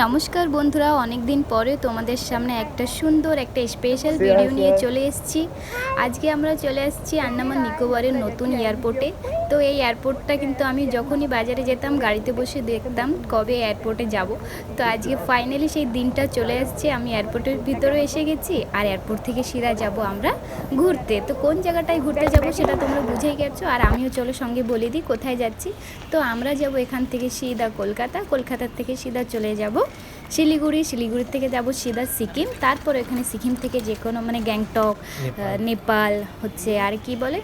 নমস্কার বন্ধুরা, অনেক দিন পরে তোমাদের সামনে একটা সুন্দর একটা স্পেশাল ভিডিও নিয়ে চলে এসেছি। আজকে আমরা চলে এসেছি আন্দামান নিকোবরের নতুন এয়ারপোর্টে। তো এই এয়ারপোর্টটা কিন্তু আমি যখনই বাজারে যেতাম গাড়িতে বসে দেখতাম কবে এয়ারপোর্টে যাব। তো আজকে ফাইনালি সেই দিনটা চলে এসেছে। আমি এয়ারপোর্টের ভিতরে এসে গেছি আর এয়ারপোর্ট থেকে সিধা যাব আমরা ঘুরতে। তো কোন জায়গাটায় ঘুরতে যাব সেটা তোমরা বুঝেই গেছো, আর আমিও চলো সঙ্গে বলে দিই কোথায় যাচ্ছি। তো আমরা যাব এখান থেকে সিধা কলকাতার থেকে সিধা চলে যাব শিলিগুড়ি থেকে যাব সিধা সিকিম, তারপর এখানে সিকিম থেকে যে কোনো মানে গ্যাংটক, নেপাল হচ্ছে আর কি বলে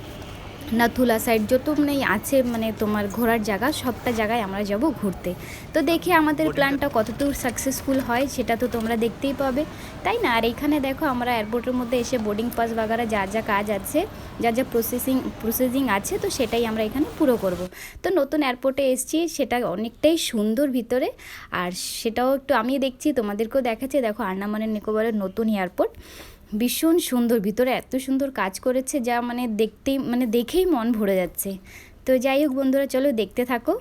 নাথুলা সাইড যত মানে আছে মানে তোমার ঘোরার জায়গা, সবটা জায়গায় আমরা যাব ঘুরতে। তো দেখি আমাদের প্ল্যানটা কতদূর সাকসেসফুল হয় সেটা তো তোমরা দেখতেই পাবে, তাই না? আর এখানে দেখো আমরা এয়ারপোর্টের মধ্যে এসে বোর্ডিং পাস বাগারা যা যা কাজ আছে, যা যা প্রসেসিং আছে, তো সেটাই আমরা এখানে পুরো করব। তো নতুন এয়ারপোর্টে এসেছি, সেটা অনেকটাই সুন্দর ভিতরে, আর সেটাও একটু আমি দেখছি তোমাদেরকেও দেখাচ্ছি। দেখো আন্দামান নিকোবরের নতুন এয়ারপোর্ট ভীষণ সুন্দর, ভিতরে এত সুন্দর কাজ করেছে যা মানে দেখেই মন ভরে যাচ্ছে। তো যাই হোক বন্ধুরা, চলো দেখতে থাকো।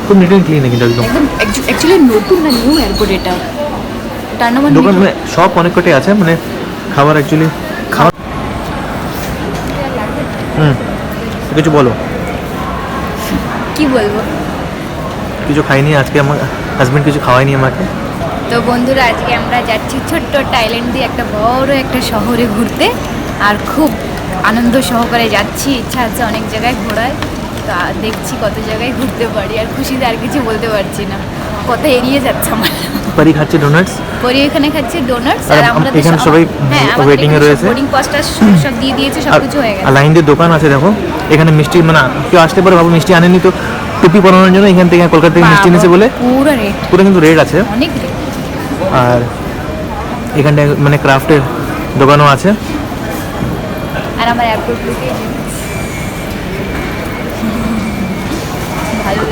খুব নিট এন্ড ক্লিন কিন্তু একদম অ্যাকচুয়ালি নতুন না নিউ এয়ারপোর্ট এটা। দোকান মানে সব অনেক কটাই আছে, মানে খাবার অ্যাকচুয়ালি খাবার। কিছু বলো। কি বলবো, কিছু খাইনি আজকে, আমার হাজবেন্ড কিছু খাওয়াইনি আমাকে। তো বন্ধুরা আজকে আমরা যাচ্ছি ছোট্ট থাইল্যান্ড দিয়ে একটা বড় একটা শহরে ঘুরতে, আর খুব আনন্দ সহকারে যাচ্ছি। ইচ্ছা আছে অনেক জায়গায় ঘোরার, তো দেখছি কত জায়গায় ঘুরতে পারি। আর খুশিতে আর কিছু বলতে পারছি না, কথা এড়িয়ে যাচ্ছে আমার। পরি খাচ্ছে ডোনাটস, পরি এখানে খাচ্ছে ডোনাটস, আর আমরা তো এখানে সবাই ওয়েটিং এ রয়েছে। বোর্ডিং পাসটা সব দিয়ে দিয়েছে, সব কিছু হয়ে গেছে। আর লাইন দিয়ে দোকান আছে দেখো, এখানে মিষ্টি মানে কেউ আসতে পারে, বাবু মিষ্টি আনেনি তো টুপি পরানোর জন্য এখান থেকে কলকাতা থেকে মিষ্টি এনেছে বলে পুরো কিন্তু রেট আছে অনেক রেট। আর এখানটায় মানে ক্রাফটের দোকানও আছে। আর আমার এয়ারপোর্ট লুকে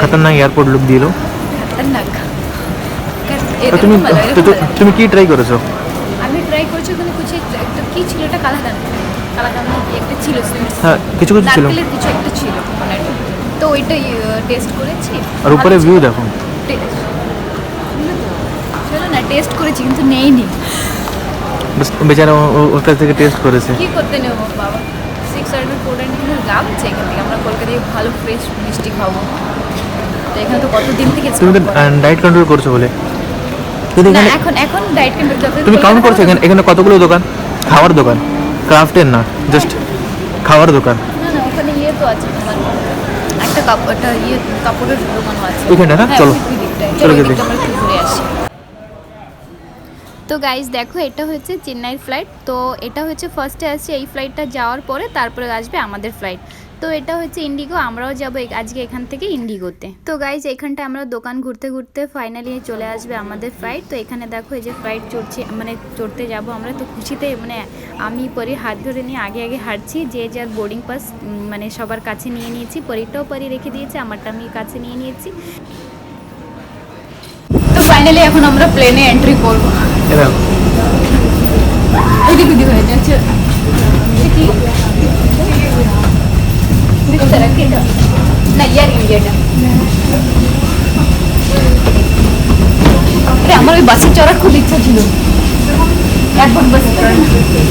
খতরনাক এয়ারপোর্ট লুক দিল। খতরনাক। তুমি কি ট্রাই করেছো? আমি ট্রাই করছি, ওখানে কিছু একটা কি ছিল, এটা কালাকান একটা ছিল, হ্যাঁ কিছু ছিল, নারকেলের কিছু একটা ছিল, তো ওইটা টেস্ট করেছি। আর উপরে ভিউ দেখো, চলো না টেস্ট করেছি কিন্তু নেইনি, বেচারা ওর কাছ থেকে টেস্ট করেছে। কি করতে নেবো বাবা, 600-400 লাভ আছে এখান থেকে। আমরা কলকাতায় ভালো ফ্রেশ মিষ্টি খাবো, তো এখানে তো কতদিন থেকে তুমি তো ডায়েট কন্ট্রোল করছো বলে। না এখন ডায়েট কন্ট্রোল করতে তুমি কাউন্ট করছো এখানে কতগুলো দোকান, খাওয়ার দোকান, ক্রাফটের না, জাস্ট খাওয়ার দোকান। না ওখানে ইয়ে তো আছে তোমার, একটা কাপড়ের দোকানও আছে ওইখানে না। চলো চলো আমরা একটু ঘুরে আসি। তো গাইস দেখো, এটা হচ্ছে চেন্নাইয়ের ফ্লাইট। তো এটা হচ্ছে ফার্স্টে আসছে এই ফ্লাইটটা, যাওয়ার পরে তারপরে আসবে আমাদের ফ্লাইট। তো এটা হচ্ছে ইন্ডিগো, আমরাও যাবো আজকে এখান থেকে ইন্ডিগোতে। তো গাইস এখানটা আমরা দোকান ঘুরতে ঘুরতে ফাইনালি চলে আসবে আমাদের ফ্লাইট। তো এখানে দেখো এই যে ফ্লাইট চড়তে যাব আমরা। তো খুশিতে মানে আমি পরীর হাত ধরে নিয়ে আগে হাঁটছি, যে যার বোর্ডিং পাস মানে সবার কাছে নিয়ে নিয়েছি। পরীরটাও পরি রেখে দিয়েছে, আমারটা আমি কাছে নিয়ে নিয়েছি। তো ফাইনালি এখন আমরা প্লেনে এন্ট্রি করবো। এদিক হয়ে যাচ্ছে না ইয়ার ইন্ডিয়াটা। আমার ওই বাসে চড়ার খুব ইচ্ছা ছিল, এয়ারপোর্ট বাসে চড়ার।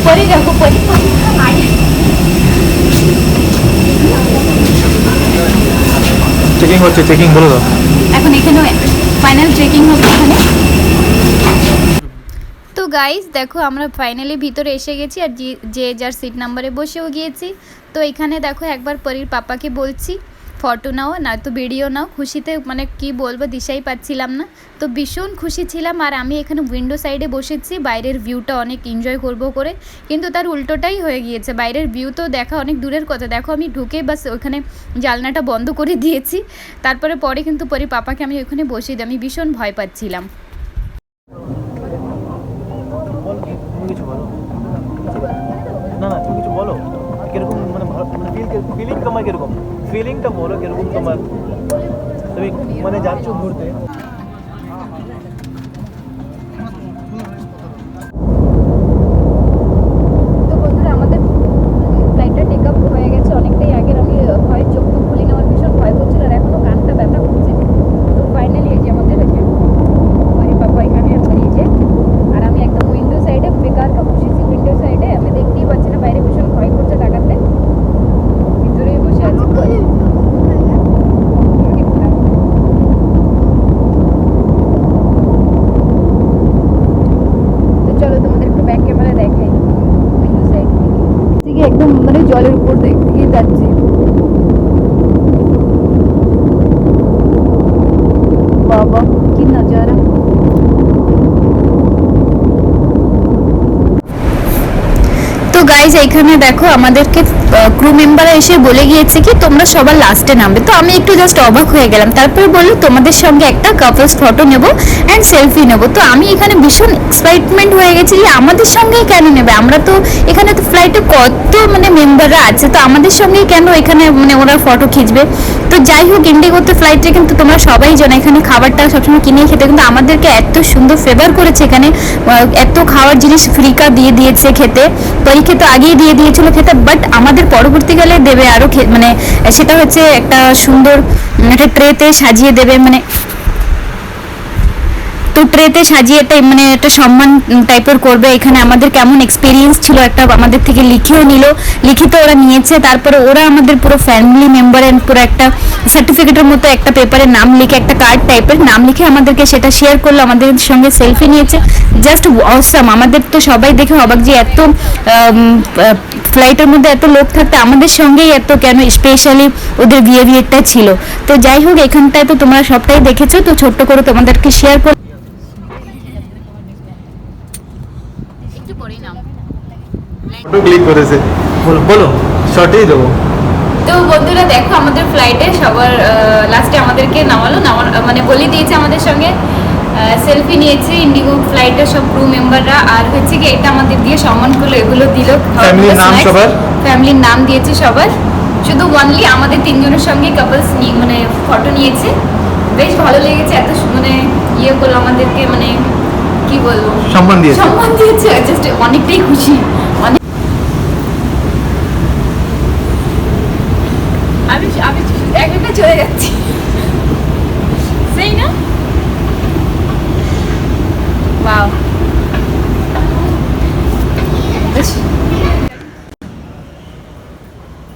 পরে দেখো পরে চেকিং হচ্ছে, চেকিং বলো তো। এখন এখানেও ফাইনাল চেকিং হবে এখানে। তো গাইস দেখো আমরা ফাইনালি ভিতরে এসে গেছি, আর যে যার সিট নাম্বারে বসেও গিয়েছি। তো এখানে দেখো একবার পরীর পাপাকে বলছি ফটো নাও, না তো ভিডিও নাও। খুশিতে মানে কি বলবো, দিশাই পাচ্ছিলাম না। তো ভীষণ খুশি ছিলাম, আর আমি এখানে উইন্ডো সাইডে বসেছি বাইরের ভিউটা অনেক এনজয় করব করে, কিন্তু তার উল্টোটাই হয়ে গিয়েছে। বাইরের ভিউ তো দেখা অনেক দূরের কথা, দেখো আমি ঢুকে বাস ওখানে জানলাটা বন্ধ করে দিয়েছি। পরে কিন্তু পরীর পাপাকে আমি ওখানে বসিয়ে দিই, আমি ভীষণ ভয় পাচ্ছিলাম। তুমি কিছু বলো, কিরকম মানে ফিলিং তোমার কিরকম, ফিলিংটা বলো কিরকম তোমার, তুমি মানে যাচ্ছ ঘুরতে। জলের উপর দিয়ে যাচ্ছি। বাবা কি নজারা। তো গাইজ এইখানে দেখো আমাদেরকে ক্রু মেম্বাররা এসে বলে গিয়েছে কি তোমরা সবার লাস্টে নামবে। তো আমি একটু জাস্ট অবাক হয়ে গেলাম। তারপরে বললো তোমাদের সঙ্গে একটা কাপলস ফটো নেব অ্যান্ড সেলফি নেব। তো আমি এখানে ভীষণ এক্সাইটমেন্ট হয়ে গেছি যে আমাদের সঙ্গেই কেন নেবে, আমরা তো এখানে তো ফ্লাইটে কত মানে মেম্বাররা আছে, তো আমাদের সঙ্গেই কেন এখানে মানে ওরা ফটো খিঁচবে। তো যাই হোক ইন্ডিগোতে ফ্লাইটে কিন্তু তোমরা সবাই জানো এখানে খাবারটা সবসময় কিনেই খেতে, কিন্তু আমাদেরকে এত সুন্দর ফেভার করেছে এখানে, এত খাওয়ার জিনিস ফ্রিকা দিয়ে দিয়েছে খেতে। পরীক্ষা তো আগেই দিয়ে দিয়েছিল খেতে, বাট আমাদের পরবর্তীকালে দেবে আরও মানে সেটা হচ্ছে একটা সুন্দর একটা ট্রেতে সাজিয়ে দেবে, মানে তো ট্রেতে সাজিয়ে এটা মানে একটা সম্মান টাইপের করবে। এখানে আমাদের কেমন এক্সপিরিয়েন্স ছিল একটা আমাদের থেকে লিখেও নিল, লিখিত ওরা নিয়েছে। তারপরে ওরা আমাদের পুরো ফ্যামিলি মেম্বারের পুরো একটা সার্টিফিকেটের মতো একটা পেপারে নাম লিখে, একটা কার্ড টাইপের নাম লিখে আমাদেরকে সেটা শেয়ার করলো, আমাদের সঙ্গে সেলফি নিয়েছে। Just awesome. আমাদের তো সবাই দেখে অবাক যে এত ফ্লাইটের মধ্যে এত লোক থাকতে আমাদের সঙ্গেই এত কেন স্পেশালি ওদের বিহেভিয়ারটা ছিল। তো যাই হোক এখানটায় তো তোমরা সবটাই দেখেছো, তো ছোট্ট করে তোমাদেরকে শেয়ার করে একটু পরেই নাও। ফটো ক্লিক করেছে, বলো বলো শর্টেই দেবো। তো বন্ধুরা দেখো আমাদের ফ্লাইটে সবার লাস্টে আমাদেরকে মানে বলে দিয়েছে, আমাদের সঙ্গে সেলফি নিয়েছে ইন্ডিগো ফ্লাইটের সব ক্রু মেম্বাররা। আর হচ্ছে কি এটা আমাদের দিয়ে সম্মান করলো, এগুলো দিল, ফ্যামিলির নাম সবার, ফ্যামিলির নাম দিয়েছে সবার। শুধু ওনলি আমাদের তিনজনের সঙ্গে কাপলস মানে ফটো নিয়েছে। বেশ ভালো লেগেছে, এত মানে ইয়ে করলো আমাদেরকে, মানে কি বলবো সম্মান দিয়েছে। জাস্ট অনেকটাই খুশি। আমি আমি একটা চলে যাচ্ছি, সেই না ওয়াও।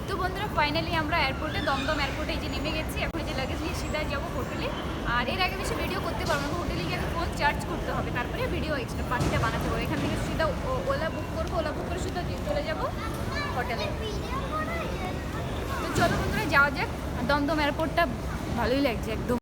তো বন্ধুরা ফাইনালি আমরা এয়ারপোর্টে দমদম এয়ারপোর্টে যে নেমে গেছি। এখন যে লাগেজ নিয়ে সিধা যাবো হোটেলে। আর এর আগে বেশি ভিডিও করতে পারবো না, হোটেলে গিয়ে ফোন চার্জ করতে হবে, তারপরে ভিডিও এক্সট্রা বাকিটা বানাতে হবে। এখান থেকে সিধা ওলা বুক করবো, ওলা বুক করে সিধা চলে যাবো হোটেলে। তো চলো বন্ধুরা যাওয়া যাক। দমদম এয়ারপোর্টটা ভালোই লাগছে একদম।